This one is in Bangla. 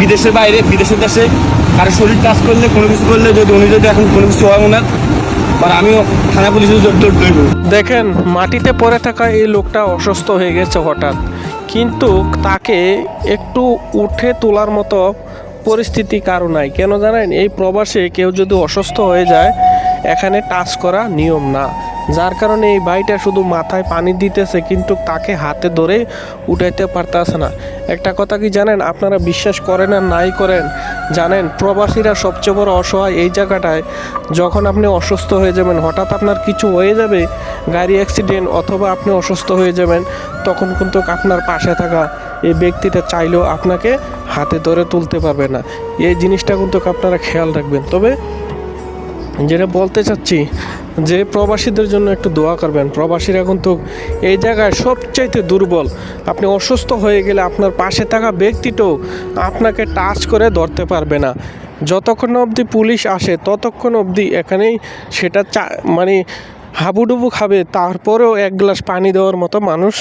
বিদেশের বাইরে বিদেশের দেশে কারো শরীর টাচ করলে কোনো কিছু করলে যদি উনি যদি এখন কোনো কিছু হয় ওনার আর আমিও থানা পুলিশের জোর দৌড়ব। দেখেন মাটিতে পড়ে থাকা এই লোকটা অসুস্থ হয়ে গেছে হঠাৎ, কিন্তু তাকে একটু উঠে তোলার মতো পরিস্থিতি কারো নাই। কেন জানেন? এই প্রবাসে কেউ যদি অসুস্থ হয়ে যায় এখানে টাচ করা নিয়ম না, যার কারণে এই ভাইটা শুধু মাথায় পানি দিতেছে কিন্তু তাকে হাতে ধরে উঠাইতে পারতেছে না। একটা কথা কি জানেন? আপনারা বিশ্বাস করেন আর নাই করেন, জানেন প্রবাসীরা সবচেয়ে বড় অসহায় এই জায়গাটায়। যখন আপনি অসুস্থ হয়ে যাবেন, হঠাৎ আপনার কিছু হয়ে যাবে, গাড়ি অ্যাক্সিডেন্ট অথবা আপনি অসুস্থ হয়ে যাবেন, তখন কিন্তু আপনার পাশে থাকা এই ব্যক্তিটা চাইলেও আপনাকে হাতে ধরে তুলতে পারবে না। এই জিনিসটা কিন্তু আপনারা খেয়াল রাখবেন। তবে যেটা বলতে চাচ্ছি যে প্রবাসীদের জন্য একটু দোয়া করবেন। প্রবাসীরা কিন্তু এই জায়গায় সবচাইতে দুর্বল। আপনি অসুস্থ হয়ে গেলে আপনার পাশে থাকা ব্যক্তিটাও আপনাকে টাচ করে ধরতে পারবে না। যতক্ষণ অবধি পুলিশ আসে ততক্ষণ অবধি এখানেই সেটা মানে হাবুডুবু খাবে, তারপরেও এক গ্লাস পানি দেওয়ার মতো মানুষ